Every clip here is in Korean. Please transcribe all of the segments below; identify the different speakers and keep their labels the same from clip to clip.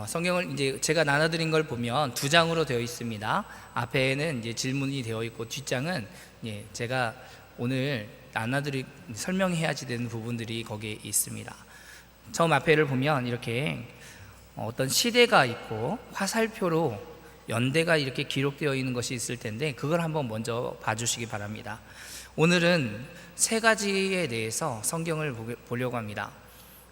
Speaker 1: 성경을 이제 제가 나눠드린 걸 보면 두 장으로 되어 있습니다. 앞에는 이제 질문이 되어 있고 뒷장은 제가 오늘 설명해야지 되는 부분들이 거기에 있습니다. 처음 앞에를 보면 이렇게 어떤 시대가 있고 화살표로 연대가 이렇게 기록되어 있는 것이 있을 텐데 그걸 한번 먼저 봐주시기 바랍니다. 오늘은 세 가지에 대해서 성경을 보려고 합니다.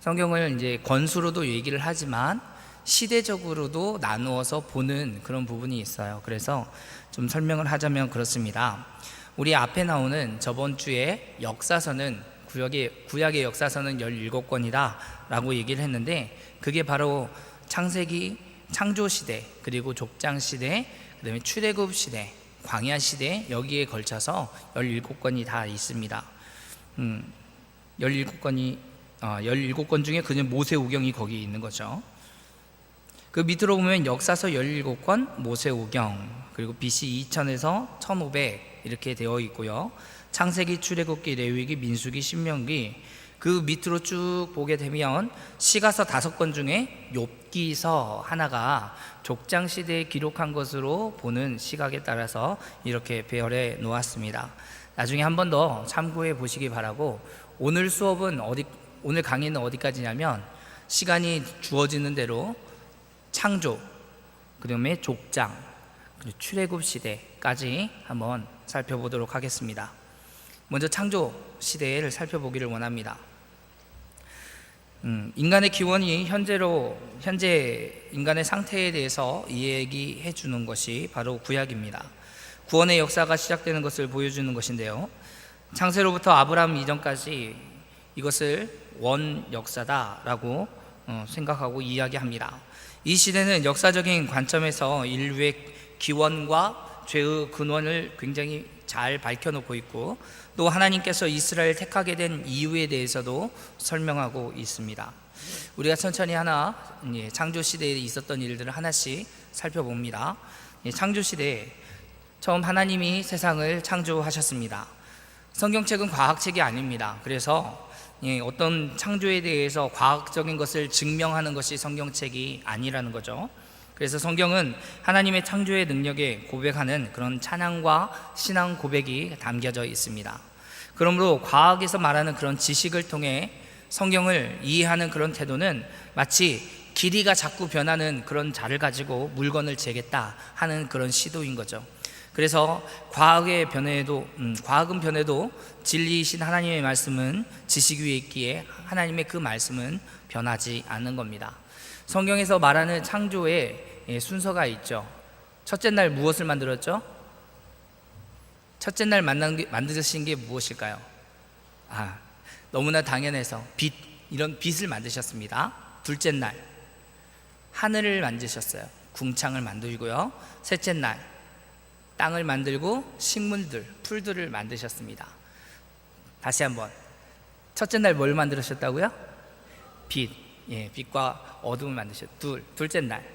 Speaker 1: 성경을 이제 권수로도 얘기를 하지만 시대적으로도 나누어서 보는 그런 부분이 있어요. 그래서 좀 설명을 하자면 그렇습니다. 우리 앞에 나오는 저번 주에 역사서는 구약의 역사서는 17권이다 라고 얘기를 했는데 그게 바로 창세기, 창조시대, 그리고 족장시대, 그 다음에 출애굽시대, 광야시대, 여기에 걸쳐서 17권이 다 있습니다. 17권 중에 그냥 모세오경이 거기 있는 거죠. 그 밑으로 보면 역사서 17권, 모세오경, 그리고 BC 2000에서 1500 이렇게 되어 있고요. 창세기, 출애굽기, 레위기, 민수기, 신명기, 그 밑으로 쭉 보게 되면 시가서 5권 중에 욥기서 하나가 족장시대에 기록한 것으로 보는 시각에 따라서 이렇게 배열해 놓았습니다. 나중에 한 번 더 참고해 보시기 바라고, 오늘 강의는 어디까지냐면 시간이 주어지는 대로 창조, 그 다음에 족장, 그리고 출애굽 시대까지 한번 살펴보도록 하겠습니다. 먼저 창조 시대를 살펴보기를 원합니다. 인간의 기원이 현재 인간의 상태에 대해서 이야기해 주는 것이 바로 구약입니다. 구원의 역사가 시작되는 것을 보여주는 것인데요, 창세로부터 아브라함 이전까지 이것을 원 역사다라고 생각하고 이야기합니다. 이 시대는 역사적인 관점에서 인류의 기원과 죄의 근원을 굉장히 잘 밝혀놓고 있고, 또 하나님께서 이스라엘을 택하게 된 이유에 대해서도 설명하고 있습니다. 우리가 천천히 창조시대에 있었던 일들을 하나씩 살펴봅니다. 창조시대에 처음 하나님이 세상을 창조하셨습니다. 성경책은 과학책이 아닙니다. 그래서 어떤 창조에 대해서 과학적인 것을 증명하는 것이 성경책이 아니라는 거죠. 그래서 성경은 하나님의 창조의 능력에 고백하는 그런 찬양과 신앙 고백이 담겨져 있습니다. 그러므로 과학에서 말하는 그런 지식을 통해 성경을 이해하는 그런 태도는 마치 길이가 자꾸 변하는 그런 자를 가지고 물건을 재겠다 하는 그런 시도인 거죠. 그래서 과학은 변해도 진리이신 하나님의 말씀은 지식 위에 있기에 하나님의 그 말씀은 변하지 않는 겁니다. 성경에서 말하는 창조의 순서가 있죠. 첫째 날 무엇을 만들었죠? 첫째 날 만드신 게 무엇일까요? 너무나 당연해서 이런 빛을 만드셨습니다. 둘째 날 하늘을 만드셨어요. 궁창을 만들고요. 셋째 날 땅을 만들고 식물들, 풀들을 만드셨습니다. 다시 한번, 첫째 날 뭘 만드셨다고요? 빛과 어둠을 만드셨어요. 둘째 날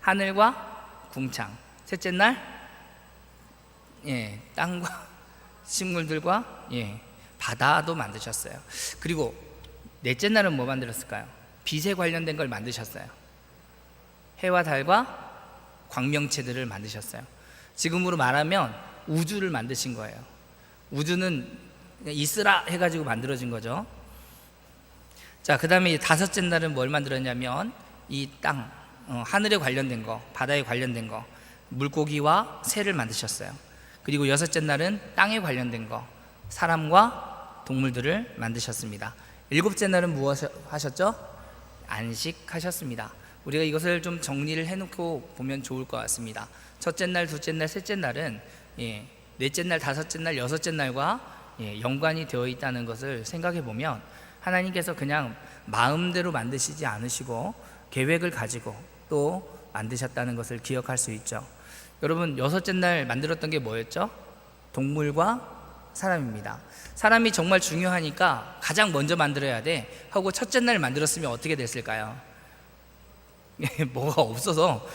Speaker 1: 하늘과 궁창, 셋째 날 땅과 식물들과 바다도 만드셨어요. 그리고 넷째 날은 뭐 만들었을까요? 빛에 관련된 걸 만드셨어요. 해와 달과 광명체들을 만드셨어요. 지금으로 말하면 우주를 만드신 거예요. 우주는 그냥 있으라 해가지고 만들어진 거죠. 자, 그 다음에 다섯째 날은 뭘 만들었냐면 이 땅, 하늘에 관련된 거, 바다에 관련된 거, 물고기와 새를 만드셨어요. 그리고 여섯째 날은 땅에 관련된 거, 사람과 동물들을 만드셨습니다. 일곱째 날은 무엇 하셨죠? 안식하셨습니다. 우리가 이것을 좀 정리를 해놓고 보면 좋을 것 같습니다. 첫째 날, 둘째 날, 셋째 날은 넷째 날, 다섯째 날, 여섯째 날과 연관이 되어 있다는 것을 생각해 보면 하나님께서 그냥 마음대로 만드시지 않으시고 계획을 가지고 또 만드셨다는 것을 기억할 수 있죠. 여러분, 여섯째 날 만들었던 게 뭐였죠? 동물과 사람입니다. 사람이 정말 중요하니까 가장 먼저 만들어야 돼 하고 첫째 날 만들었으면 어떻게 됐을까요? 뭐가 없어서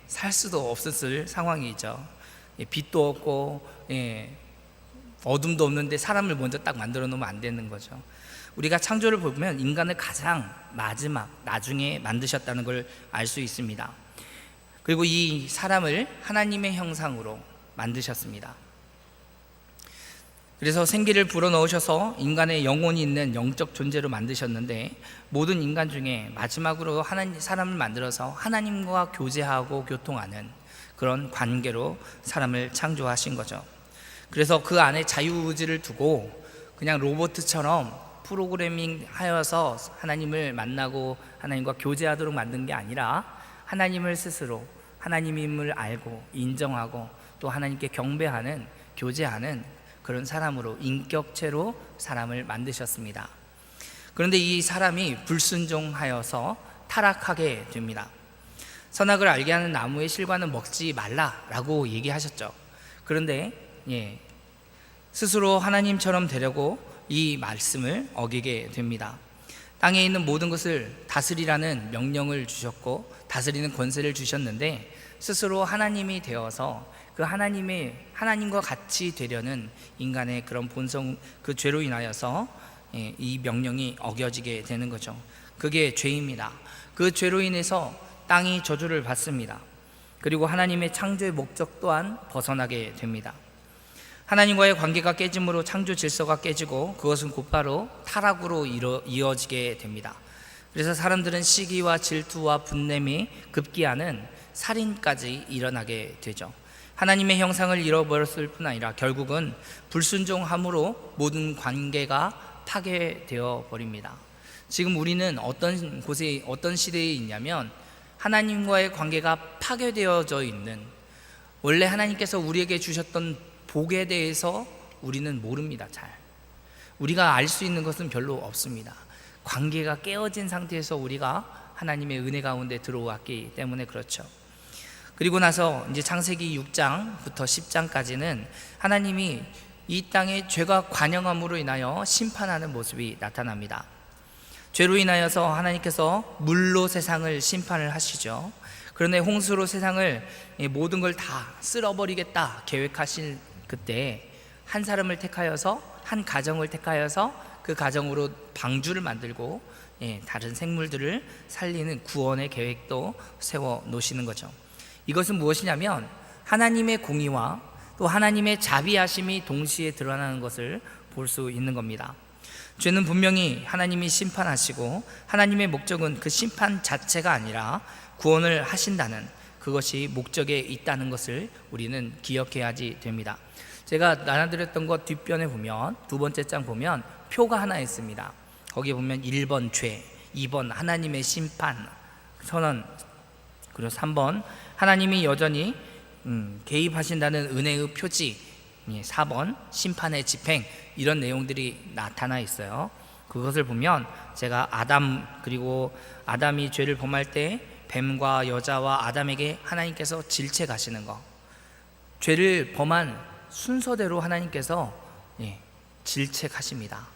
Speaker 1: 살 수도 없었을 상황이죠. 빛도 없고 어둠도 없는데 사람을 먼저 딱 만들어 놓으면 안 되는 거죠. 우리가 창조를 보면 인간을 가장 마지막 나중에 만드셨다는 걸 알 수 있습니다. 그리고 이 사람을 하나님의 형상으로 만드셨습니다. 그래서 생기를 불어넣으셔서 인간의 영혼이 있는 영적 존재로 만드셨는데, 모든 인간 중에 마지막으로 사람을 만들어서 하나님과 교제하고 교통하는 그런 관계로 사람을 창조하신 거죠. 그래서 그 안에 자유의지를 두고 그냥 로봇처럼 프로그래밍 하여서 하나님을 만나고 하나님과 교제하도록 만든 게 아니라, 하나님을 스스로 하나님임을 알고 인정하고 또 하나님께 경배하는, 교제하는 그런 사람으로, 인격체로 사람을 만드셨습니다. 그런데 이 사람이 불순종하여서 타락하게 됩니다. 선악을 알게 하는 나무의 실과는 먹지 말라라고 얘기하셨죠. 그런데 스스로 하나님처럼 되려고 이 말씀을 어기게 됩니다. 땅에 있는 모든 것을 다스리라는 명령을 주셨고 다스리는 권세를 주셨는데, 스스로 하나님이 되어서 그 하나님과 같이 되려는 인간의 그런 본성, 그 죄로 인하여서 이 명령이 어겨지게 되는 거죠. 그게 죄입니다. 그 죄로 인해서 땅이 저주를 받습니다. 그리고 하나님의 창조의 목적 또한 벗어나게 됩니다. 하나님과의 관계가 깨짐으로 창조 질서가 깨지고, 그것은 곧바로 타락으로 이어지게 됩니다. 그래서 사람들은 시기와 질투와 분냄이 급기야는 살인까지 일어나게 되죠. 하나님의 형상을 잃어버렸을 뿐 아니라 결국은 불순종함으로 모든 관계가 파괴되어 버립니다. 지금 우리는 어떤 곳에, 어떤 시대에 있냐면, 하나님과의 관계가 파괴되어져 있는, 원래 하나님께서 우리에게 주셨던 복에 대해서 우리는 모릅니다. 잘 우리가 알 수 있는 것은 별로 없습니다. 관계가 깨어진 상태에서 우리가 하나님의 은혜 가운데 들어왔기 때문에 그렇죠. 그리고 나서 이제 창세기 6장부터 10장까지는 하나님이 이 땅에 죄가 관영함으로 인하여 심판하는 모습이 나타납니다. 죄로 인하여서 하나님께서 물로 세상을 심판을 하시죠. 그런데 홍수로 세상을 모든 걸 다 쓸어버리겠다 계획하신 그때, 한 사람을 택하여서, 한 가정을 택하여서 그 가정으로 방주를 만들고 다른 생물들을 살리는 구원의 계획도 세워 놓으시는 거죠. 이것은 무엇이냐면, 하나님의 공의와 또 하나님의 자비하심이 동시에 드러나는 것을 볼 수 있는 겁니다. 죄는 분명히 하나님이 심판하시고, 하나님의 목적은 그 심판 자체가 아니라 구원을 하신다는, 그것이 목적에 있다는 것을 우리는 기억해야지 됩니다. 제가 나눠드렸던 것 뒷변에 보면, 두 번째 장 보면 표가 하나 있습니다. 거기에 보면 1번 죄, 2번 하나님의 심판 선언, 그리고 3번 하나님이 여전히 개입하신다는 은혜의 표지, 4번 심판의 집행, 이런 내용들이 나타나 있어요. 그것을 보면, 제가 그리고 아담이 죄를 범할 때 뱀과 여자와 아담에게 하나님께서 질책하시는 거, 죄를 범한 순서대로 하나님께서 질책하십니다.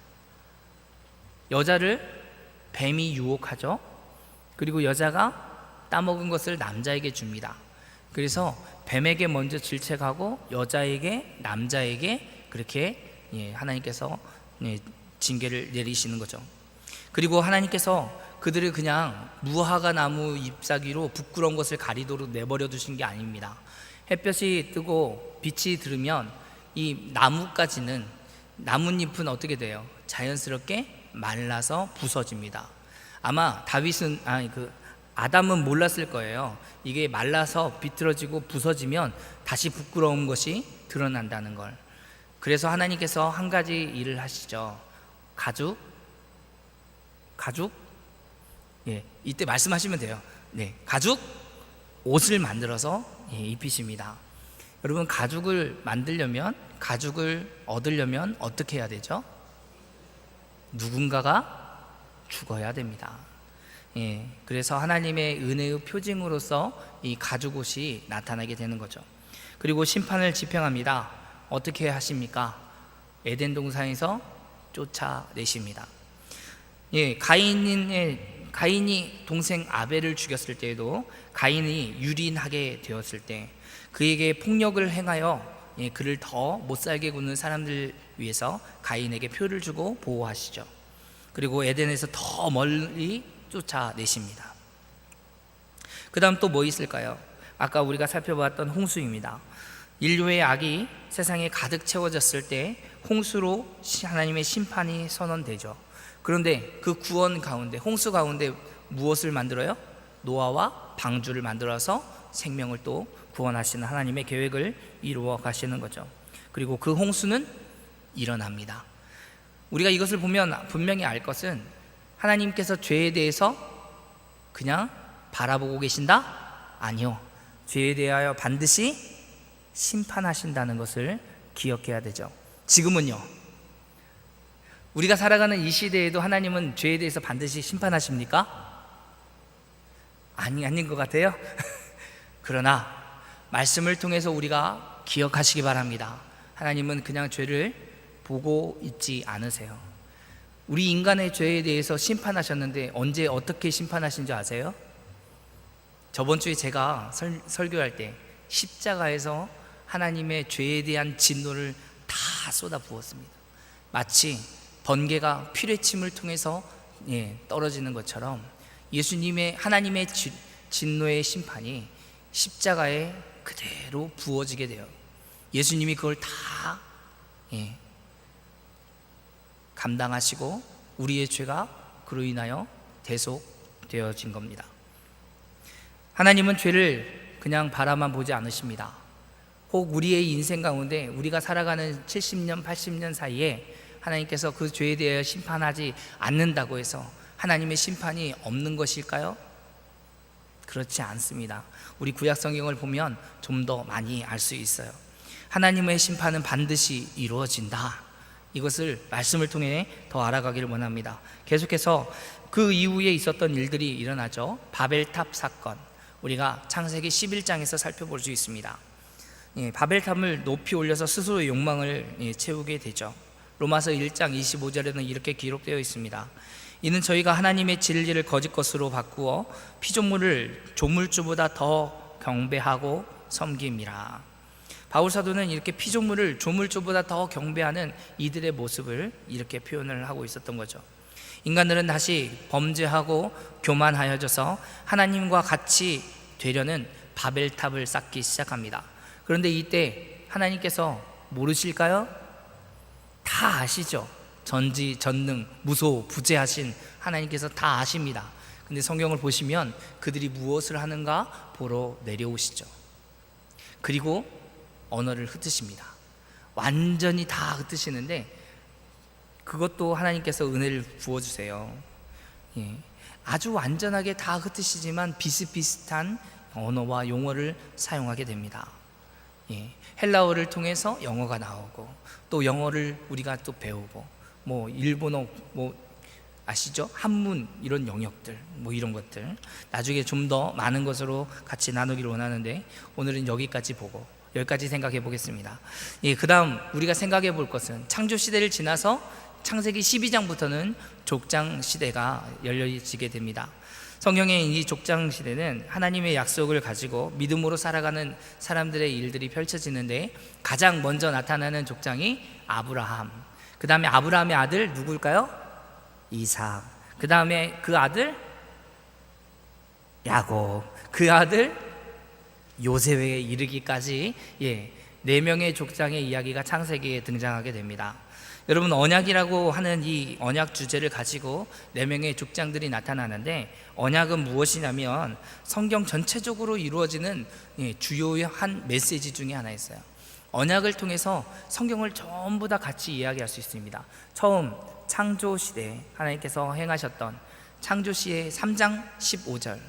Speaker 1: 여자를 뱀이 유혹하죠. 그리고 여자가 따먹은 것을 남자에게 줍니다. 그래서 뱀에게 먼저 질책하고 여자에게, 남자에게 그렇게 하나님께서 징계를 내리시는 거죠. 그리고 하나님께서 그들을 그냥 무화과 나무 잎사귀로 부끄러운 것을 가리도록 내버려 두신 게 아닙니다. 햇볕이 뜨고 빛이 들으면 이 나뭇가지는, 나뭇잎은 어떻게 돼요? 자연스럽게 말라서 부서집니다. 아마 아담은 몰랐을 거예요. 이게 말라서 비틀어지고 부서지면 다시 부끄러운 것이 드러난다는 걸. 그래서 하나님께서 한 가지 일을 하시죠. 가죽? 이때 말씀하시면 돼요. 가죽 옷을 만들어서 입히십니다. 여러분, 가죽을 만들려면, 가죽을 얻으려면 어떻게 해야 되죠? 누군가가 죽어야 됩니다. 그래서 하나님의 은혜의 표징으로서 이 가죽옷이 나타나게 되는 거죠. 그리고 심판을 집행합니다. 어떻게 하십니까? 에덴 동산에서 쫓아내십니다. 가인이 동생 아벨을 죽였을 때에도, 가인이 유린하게 되었을 때 그에게 폭력을 행하여 그를 더 못살게 굽는 사람들 위해서 가인에게 표를 주고 보호하시죠. 그리고 에덴에서 더 멀리 쫓아내십니다. 그 다음 또 뭐 있을까요? 아까 우리가 살펴봤던 홍수입니다. 인류의 악이 세상에 가득 채워졌을 때 홍수로 하나님의 심판이 선언되죠. 그런데 그 구원 가운데, 홍수 가운데 무엇을 만들어요? 노아와 방주를 만들어서 생명을 또 구원하시는 하나님의 계획을 이루어 가시는 거죠. 그리고 그 홍수는 일어납니다. 우리가 이것을 보면 분명히 알 것은 하나님께서 죄에 대해서 그냥 바라보고 계신다? 아니요. 죄에 대하여 반드시 심판하신다는 것을 기억해야 되죠. 지금은요, 우리가 살아가는 이 시대에도 하나님은 죄에 대해서 반드시 심판하십니까? 아닌 것 같아요. 그러나 말씀을 통해서 우리가 기억하시기 바랍니다. 하나님은 그냥 죄를 보고 있지 않으세요. 우리 인간의 죄에 대해서 심판하셨는데 언제 어떻게 심판하신 줄 아세요? 저번 주에 제가 설교할 때 십자가에서 하나님의 죄에 대한 진노를 다 쏟아 부었습니다. 마치 번개가 피뢰침을 통해서 떨어지는 것처럼 예수님의 하나님의 진노의 심판이 십자가에 그대로 부어지게 돼요. 예수님이 그걸 다 감당하시고 우리의 죄가 그로 인하여 대속되어진 겁니다. 하나님은 죄를 그냥 바라만 보지 않으십니다. 혹 우리의 인생 가운데 우리가 살아가는 70년, 80년 사이에 하나님께서 그 죄에 대해 심판하지 않는다고 해서 하나님의 심판이 없는 것일까요? 그렇지 않습니다. 우리 구약 성경을 보면 좀 더 많이 알 수 있어요. 하나님의 심판은 반드시 이루어진다. 이것을 말씀을 통해 더 알아가기를 원합니다. 계속해서 그 이후에 있었던 일들이 일어나죠. 바벨탑 사건, 우리가 창세기 11장에서 살펴볼 수 있습니다. 바벨탑을 높이 올려서 스스로의 욕망을 채우게 되죠. 로마서 1장 25절에는 이렇게 기록되어 있습니다. 이는 저희가 하나님의 진리를 거짓 것으로 바꾸어 피조물을 조물주보다 더 경배하고 섬김이라. 바울 사도는 이렇게 피조물을 조물주보다 더 경배하는 이들의 모습을 이렇게 표현을 하고 있었던 거죠. 인간들은 다시 범죄하고 교만하여져서 하나님과 같이 되려는 바벨탑을 쌓기 시작합니다. 그런데 이때 하나님께서 모르실까요? 다 아시죠. 전지전능 무소부재하신 하나님께서 다 아십니다. 근데 성경을 보시면 그들이 무엇을 하는가 보러 내려오시죠. 그리고 언어를 흩으십니다. 완전히 다 흩으시는데 그것도 하나님께서 은혜를 부어주세요. 아주 완전하게 다 흩으시지만 비슷비슷한 언어와 용어를 사용하게 됩니다. 헬라어를 통해서 영어가 나오고 또 영어를 우리가 또 배우고 일본어 아시죠? 한문 이런 영역들 이런 것들 나중에 좀 더 많은 것으로 같이 나누기를 원하는데 오늘은 여기까지 생각해 보겠습니다. 그 다음 우리가 생각해 볼 것은 창조 시대를 지나서 창세기 12장부터는 족장 시대가 열려지게 됩니다. 성경의 이 족장 시대는 하나님의 약속을 가지고 믿음으로 살아가는 사람들의 일들이 펼쳐지는데 가장 먼저 나타나는 족장이 아브라함, 그 다음에 아브라함의 아들 누구일까요? 이삭, 그 다음에 그 아들 야곱, 그 아들 요셉에 이르기까지 4명의 족장의 이야기가 창세기에 등장하게 됩니다. 여러분, 언약이라고 하는 이 언약 주제를 가지고 4명의 족장들이 나타나는데 언약은 무엇이냐면 성경 전체적으로 이루어지는 주요한 메시지 중에 하나였어요. 언약을 통해서 성경을 전부 다 같이 이야기할 수 있습니다. 처음 창조시대 하나님께서 행하셨던 창조시의 3장 15절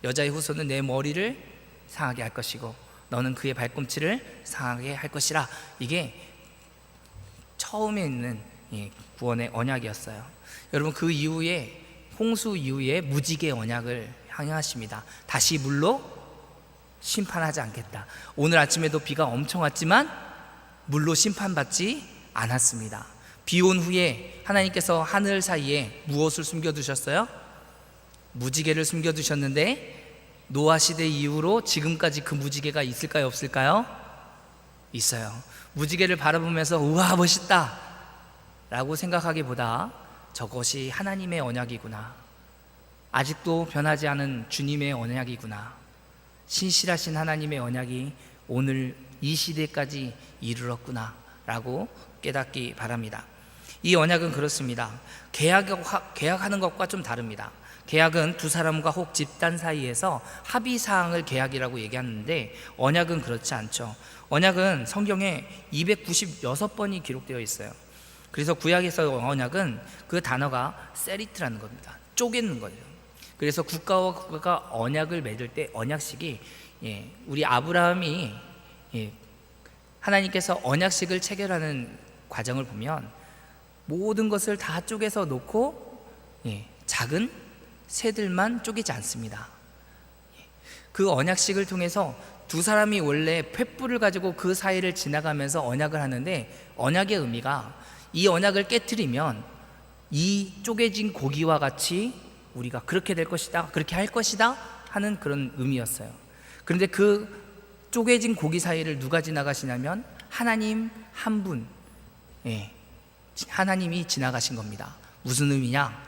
Speaker 1: 여자의 후손은 내 머리를 상하게 할 것이고 너는 그의 발꿈치를 상하게 할 것이라. 이게 처음에 있는 구원의 언약이었어요. 여러분, 그 이후에 홍수 이후에 무지개 언약을 향하십니다. 다시 물로 심판하지 않겠다. 오늘 아침에도 비가 엄청 왔지만 물로 심판받지 않았습니다. 비 온 후에 하나님께서 하늘 사이에 무엇을 숨겨두셨어요? 무지개를 숨겨두셨는데 노아 시대 이후로 지금까지 그 무지개가 있을까요, 없을까요? 있어요. 무지개를 바라보면서 우와 멋있다 라고 생각하기보다 저것이 하나님의 언약이구나. 아직도 변하지 않은 주님의 언약이구나. 신실하신 하나님의 언약이 오늘 이 시대까지 이르렀구나 라고 깨닫기 바랍니다. 이 언약은 그렇습니다. 계약하는 것과 좀 다릅니다. 계약은 두 사람과 혹 집단 사이에서 합의사항을 계약이라고 얘기하는데, 언약은 그렇지 않죠. 언약은 성경에 296번이 기록되어 있어요. 그래서 구약에서 언약은 그 단어가 세리트라는 겁니다. 쪼개는 거예요. 그래서 국가와 국가가 언약을 맺을 때 언약식이, 우리 아브라함이 하나님께서 언약식을 체결하는 과정을 보면 모든 것을 다 쪼개서 놓고 작은 새들만 쪼개지 않습니다. 그 언약식을 통해서 두 사람이 원래 횃불을 가지고 그 사이를 지나가면서 언약을 하는데, 언약의 의미가 이 언약을 깨트리면 이 쪼개진 고기와 같이 우리가 그렇게 될 것이다, 그렇게 할 것이다 하는 그런 의미였어요. 그런데 그 쪼개진 고기 사이를 누가 지나가시냐면 하나님 한 분, 하나님이 지나가신 겁니다. 무슨 의미냐?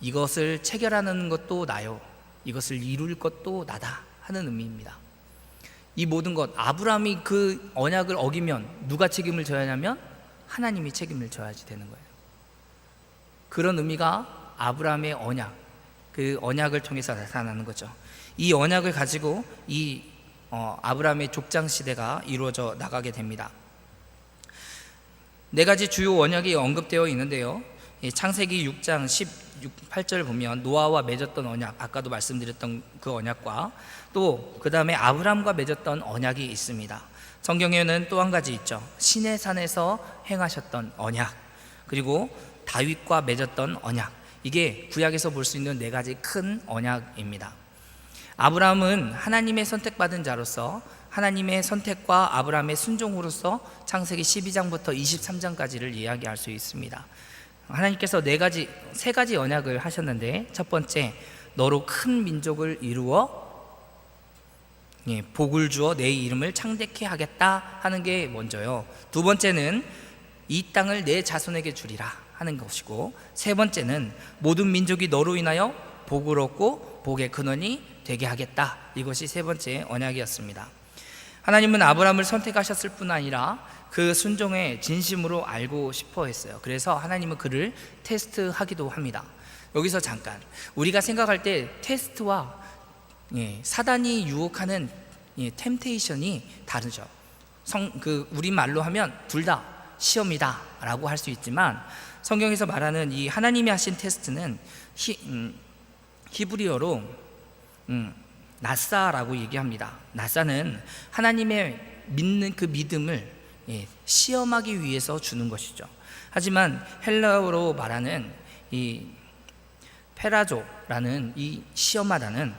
Speaker 1: 이것을 체결하는 것도 나요, 이것을 이룰 것도 나다 하는 의미입니다. 이 모든 것, 아브라함이 그 언약을 어기면 누가 책임을 져야 하냐면 하나님이 책임을 져야지 되는 거예요. 그런 의미가 아브라함의 언약, 그 언약을 통해서 나타나는 거죠. 이 언약을 가지고 이 아브라함의 족장 시대가 이루어져 나가게 됩니다. 네 가지 주요 언약이 언급되어 있는데요, 창세기 6장 18절 보면 노아와 맺었던 언약, 아까도 말씀드렸던 그 언약과 또 그 다음에 아브라함과 맺었던 언약이 있습니다. 성경에는 또 한 가지 있죠. 시내 산에서 행하셨던 언약, 그리고 다윗과 맺었던 언약. 이게 구약에서 볼 수 있는 네 가지 큰 언약입니다. 아브라함은 하나님의 선택받은 자로서 하나님의 선택과 아브라함의 순종으로서 창세기 12장부터 23장까지를 이야기할 수 있습니다. 하나님께서 세 가지 언약을 하셨는데, 첫 번째, 너로 큰 민족을 이루어 복을 주어 내 이름을 창대케 하겠다 하는 게 먼저요. 두 번째는 이 땅을 내 자손에게 주리라 하는 것이고, 세 번째는 모든 민족이 너로 인하여 복을 얻고 복의 근원이 되게 하겠다. 이것이 세 번째 언약이었습니다. 하나님은 아브라함을 선택하셨을 뿐 아니라 그 순종에 진심으로 알고 싶어 했어요. 그래서 하나님은 그를 테스트하기도 합니다. 여기서 잠깐, 우리가 생각할 때 테스트와 사단이 유혹하는 템테이션이 다르죠. 우리말로 하면 둘 다 시험이다 라고 할 수 있지만, 성경에서 말하는 이 하나님이 하신 테스트는 히브리어로 나사라고 얘기합니다. 나사는 하나님의 믿는 그 믿음을 시험하기 위해서 주는 것이죠. 하지만 헬라어로 말하는 이 페라조라는 이 시험하다는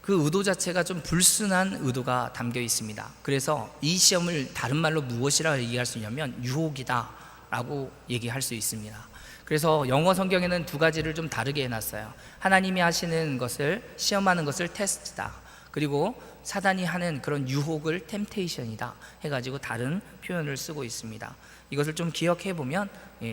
Speaker 1: 그 의도 자체가 좀 불순한 의도가 담겨 있습니다. 그래서 이 시험을 다른 말로 무엇이라고 얘기할 수 있냐면 유혹이다 라고 얘기할 수 있습니다. 그래서 영어 성경에는 두 가지를 좀 다르게 해놨어요. 하나님이 하시는 것을, 시험하는 것을 테스트다, 그리고 사단이 하는 그런 유혹을 템테이션이다 해가지고 다른 표현을 쓰고 있습니다. 이것을 좀 기억해 보면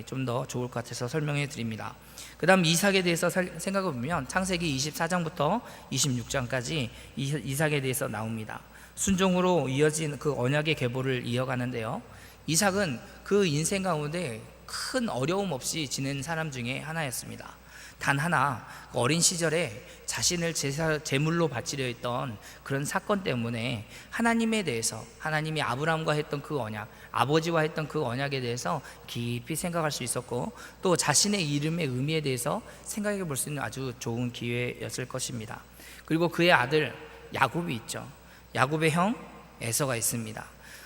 Speaker 1: 좀 더 좋을 것 같아서 설명해 드립니다. 그 다음 이삭에 대해서 생각해 보면 창세기 24장부터 26장까지 이삭에 대해서 나옵니다. 순종으로 이어진 그 언약의 계보를 이어가는데요, 이삭은 그 인생 가운데 큰 어려움 없이 지낸 사람 중에 하나였습니다. 단 하나, 어린 시절에 자신을 제물로 바치려 했던 그런 사건 때문에 하나님에 대해서, 하나님이 아브라함과 했던 그 언약, 아버지와 했던 그 언약에 대해서 깊이 생각할 수 있었고, 또 자신의 이름의 의미에 대해서 생각해 볼 수 있는 아주 좋은 기회였을 것입니다. 그리고 그의 아들 야곱이 있죠. 야곱의 형 에서가 있습니다.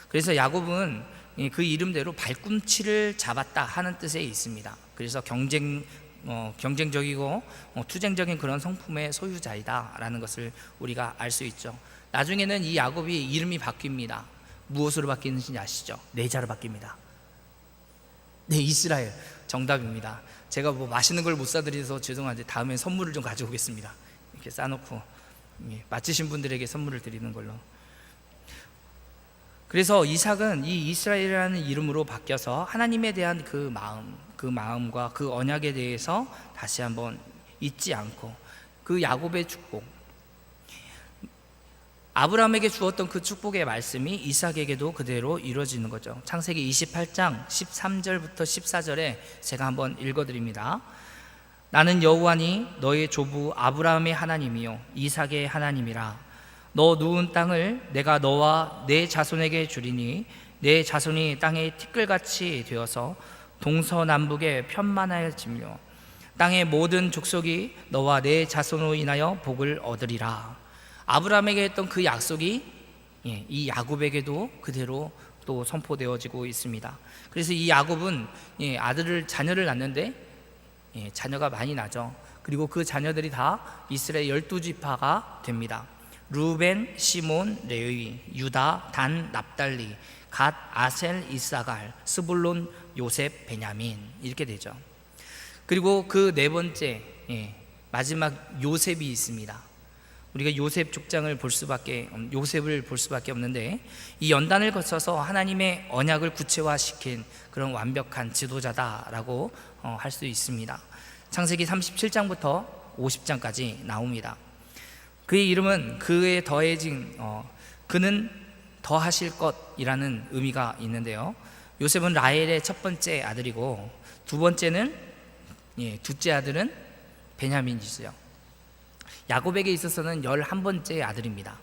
Speaker 1: 그래서 야곱은 그 이름대로 발꿈치를 잡았다 하는 뜻에 있습니다. 그래서 경쟁적이고 투쟁적인 그런 성품의 소유자이다 라는 것을 우리가 알 수 있죠. 나중에는 이 야곱이 이름이 바뀝니다. 무엇으로 바뀌는지 아시죠? 내자로 바뀝니다. 네, 이스라엘. 정답입니다. 제가 뭐 맛있는 걸 못 사드려서 죄송한데 다음엔 선물을 좀 가져오겠습니다. 이렇게 싸놓고 맞히신 분들에게 선물을 드리는 걸로. 그래서 이삭은 이 이스라엘이라는 이름으로 바뀌어서 하나님에 대한 그 마음과 그 언약에 대해서 다시 한번 잊지 않고 그 야곱의 축복, 아브라함에게 주었던 그 축복의 말씀이 이삭에게도 그대로 이루어지는 거죠. 창세기 28장 13절부터 14절에 제가 한번 읽어드립니다. 나는 여호와니 너의 조부 아브라함의 하나님이요 이삭의 하나님이라. 너 누운 땅을 내가 너와 내 자손에게 주리니 내 자손이 땅의 티끌같이 되어서 동서남북에 편만하여지며 땅의 모든 족속이 너와 내 자손으로 인하여 복을 얻으리라. 아브라함에게 했던 그 약속이 이 야곱에게도 그대로 또 선포되어지고 있습니다. 그래서 이 야곱은 자녀를 낳는데 자녀가 많이 나죠. 그리고 그 자녀들이 다 이스라엘 12지파가 됩니다. 루벤, 시몬, 레위, 유다, 단, 납달리, 갓, 아셀, 이사갈, 스불론, 요셉, 베냐민 이렇게 되죠. 그리고 그 네 번째 마지막 요셉이 있습니다. 우리가 요셉 족장을 요셉을 볼 수밖에 없는데 이 연단을 거쳐서 하나님의 언약을 구체화시킨 그런 완벽한 지도자다라고 할 수 있습니다. 창세기 37장부터 50장까지 나옵니다. 그의 이름은 그에 더해진 그는 더하실 것이라는 의미가 있는데요. 요셉은 라헬의 첫 번째 아들이고 둘째 아들은 베냐민이죠. 야곱에게 있어서는 11번째 아들입니다.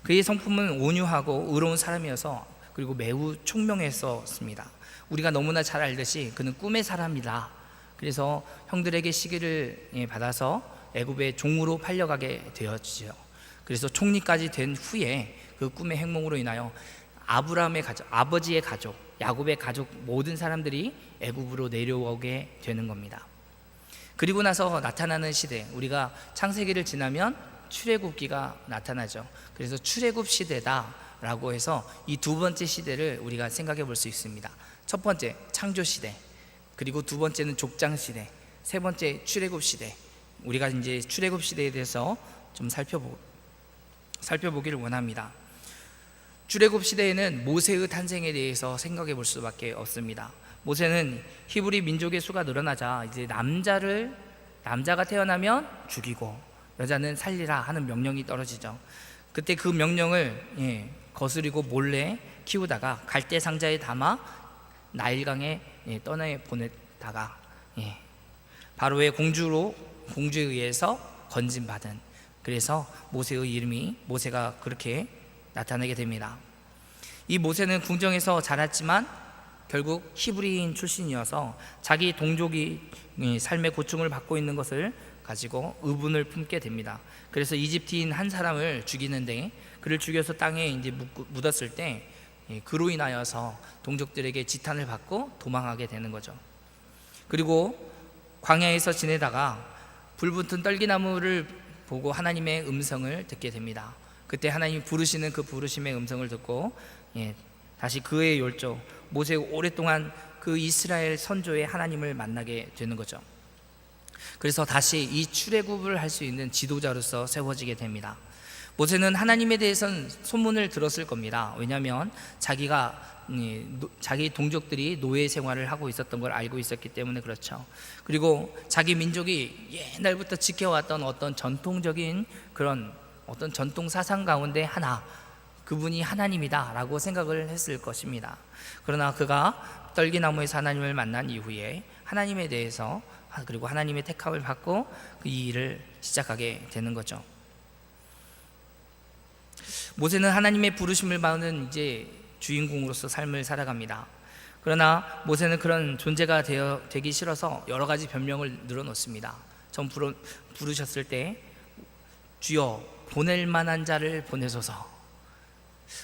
Speaker 1: 그의 성품은 온유하고 의로운 사람이어서 그리고 매우 총명했었습니다. 우리가 너무나 잘 알듯이 그는 꿈의 사람이다. 그래서 형들에게 시기를 받아서 애굽의 종으로 팔려가게 되었죠. 그래서 총리까지 된 후에 그 꿈의 행몽으로 인하여 아브라함의 가족, 아버지의 가족, 야곱의 가족 모든 사람들이 애굽으로 내려오게 되는 겁니다. 그리고 나서 나타나는 시대, 우리가 창세기를 지나면 출애굽기가 나타나죠. 그래서 출애굽 시대다라고 해서 이 두 번째 시대를 우리가 생각해 볼 수 있습니다. 첫 번째 창조 시대, 그리고 두 번째는 족장 시대, 세 번째 출애굽 시대. 우리가 이제 출애굽 시대에 대해서 좀 살펴보기를 원합니다. 출애굽 시대에는 모세의 탄생에 대해서 생각해 볼 수밖에 없습니다. 모세는 히브리 민족의 수가 늘어나자 이제 남자가 태어나면 죽이고 여자는 살리라 하는 명령이 떨어지죠. 그때 그 명령을 거스리고 몰래 키우다가 갈대 상자에 담아 나일강에 떠내 보냈다가 바로의 공주에 의해서 건진받은, 그래서 모세의 이름이 모세가 그렇게 나타나게 됩니다. 이 모세는 궁정에서 자랐지만 결국 히브리인 출신이어서 자기 동족이 삶의 고충을 받고 있는 것을 가지고 의분을 품게 됩니다. 그래서 이집트인 한 사람을 죽이는데 그를 죽여서 땅에 이제 묻었을 때 그로 인하여서 동족들에게 지탄을 받고 도망하게 되는 거죠. 그리고 광야에서 지내다가 불붙은 떨기나무를 보고 하나님의 음성을 듣게 됩니다. 그때 하나님이 부르시는 그 부르심의 음성을 듣고 다시 그의 율조 모세가 오랫동안 그 이스라엘 선조의 하나님을 만나게 되는 거죠. 그래서 다시 이 출애굽을 할 수 있는 지도자로서 세워지게 됩니다. 모세는 하나님에 대해서는 소문을 들었을 겁니다. 왜냐하면 자기 동족들이 노예 생활을 하고 있었던 걸 알고 있었기 때문에 그렇죠. 그리고 자기 민족이 옛날부터 지켜왔던 어떤 전통적인 그런 어떤 전통 사상 가운데 하나, 그분이 하나님이다 라고 생각을 했을 것입니다. 그러나 그가 떨기나무에서 하나님을 만난 이후에 하나님에 대해서, 그리고 하나님의 택함을 받고 이 일을 시작하게 되는 거죠. 모세는 하나님의 부르심을 받는 이제 주인공으로서 삶을 살아갑니다. 그러나 모세는 그런 존재가 되기 싫어서 여러 가지 변명을 늘어놓습니다. 처음 부르셨을 때 주여 보낼 만한 자를 보내소서.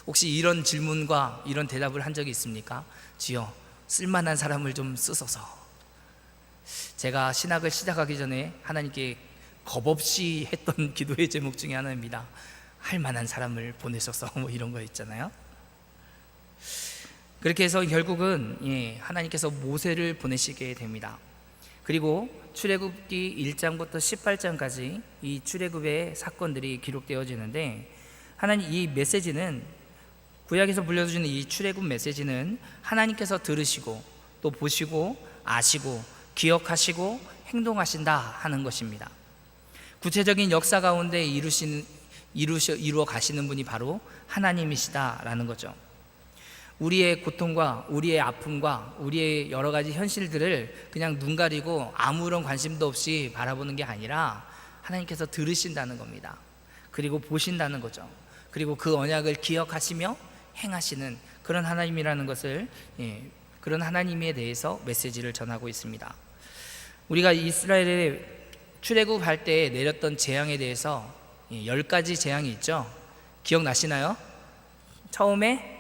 Speaker 1: 혹시 이런 질문과 이런 대답을 한 적이 있습니까? 주여 쓸만한 사람을 좀 쓰소서. 제가 신학을 시작하기 전에 하나님께 겁없이 했던 기도의 제목 중에 하나입니다. 할 만한 사람을 보내소서, 뭐 이런 거 있잖아요. 그렇게 해서 결국은 하나님께서 모세를 보내시게 됩니다. 그리고 출애굽기 1장부터 18장까지 이 출애굽의 사건들이 기록되어지는데, 하나님 이 메시지는 구약에서 불려주는 이 출애굽 메시지는 하나님께서 들으시고 또 보시고 아시고 기억하시고 행동하신다 하는 것입니다. 구체적인 역사 가운데 이루어 가시는 분이 바로 하나님이시다라는 거죠. 우리의 고통과 우리의 아픔과 우리의 여러 가지 현실들을 그냥 눈 가리고 아무런 관심도 없이 바라보는 게 아니라 하나님께서 들으신다는 겁니다. 그리고 보신다는 거죠. 그리고 그 언약을 기억하시며 행하시는 그런 하나님이라는 것을, 그런 하나님에 대해서 메시지를 전하고 있습니다. 우리가 이스라엘에 출애굽할 때 내렸던 재앙에 대해서 10가지 재앙이 있죠. 기억나시나요? 처음에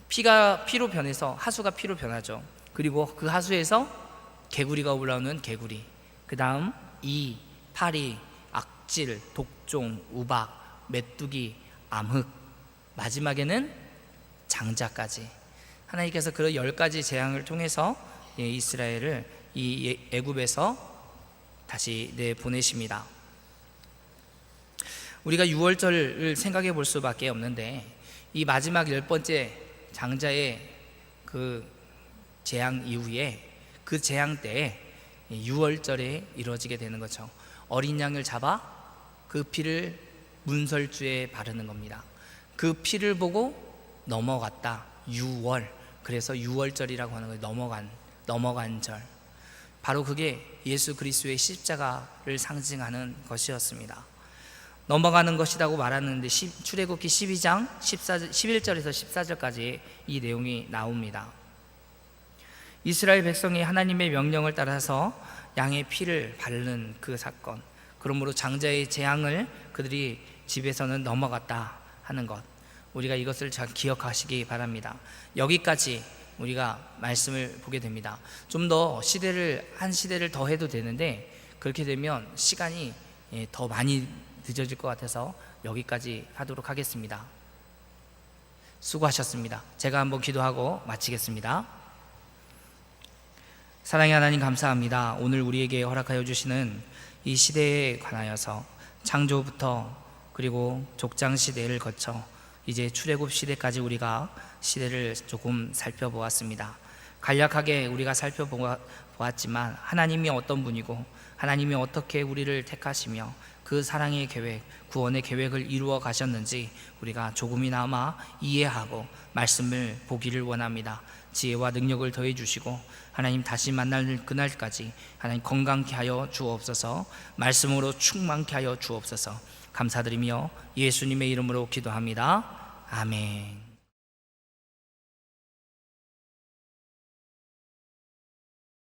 Speaker 1: 피가 피로 변해서 하수가 피로 변하죠. 그리고 그 하수에서 개구리가 올라오는 개구리, 그 다음 이, 파리, 악질, 독종, 우박, 메뚜기, 암흑, 마지막에는 장자까지 하나님께서 그런 10가지 재앙을 통해서 이스라엘을 이 애굽에서 다시 내보내십니다. 우리가 유월절을 생각해 볼 수밖에 없는데 이 마지막 10번째 장자의 그 재앙 이후에 그 재앙 때에 유월절에 이루어지게 되는 거죠. 어린 양을 잡아 그 피를 문설주에 바르는 겁니다. 그 피를 보고 넘어갔다. 유월. 그래서 유월절이라고 하는 거예요. 넘어간 절. 바로 그게 예수 그리스도의 십자가를 상징하는 것이었습니다. 넘어가는 것이라고 말하는데 출애굽기 12장 11절에서 14절까지 이 내용이 나옵니다. 이스라엘 백성이 하나님의 명령을 따라서 양의 피를 바르는 그 사건, 그러므로 장자의 재앙을 그들이 집에서는 넘어갔다 하는 것, 우리가 이것을 잘 기억하시기 바랍니다. 여기까지 우리가 말씀을 보게 됩니다. 좀 더 한 시대를 더 해도 되는데 그렇게 되면 시간이 더 많이 늦어질 것 같아서 여기까지 하도록 하겠습니다. 수고하셨습니다. 제가 한번 기도하고 마치겠습니다. 사랑의 하나님, 감사합니다. 오늘 우리에게 허락하여 주시는 이 시대에 관하여서 창조부터 그리고 족장 시대를 거쳐 이제 출애굽 시대까지 우리가 시대를 조금 살펴보았습니다. 간략하게 우리가 살펴보았지만 하나님이 어떤 분이고 하나님이 어떻게 우리를 택하시며 그 사랑의 계획, 구원의 계획을 이루어 가셨는지 우리가 조금이나마 이해하고 말씀을 보기를 원합니다. 지혜와 능력을 더해 주시고 하나님 다시 만날 그날까지 하나님 건강케 하여 주옵소서. 말씀으로 충만케 하여 주옵소서. 감사드리며 예수님의 이름으로 기도합니다. 아멘.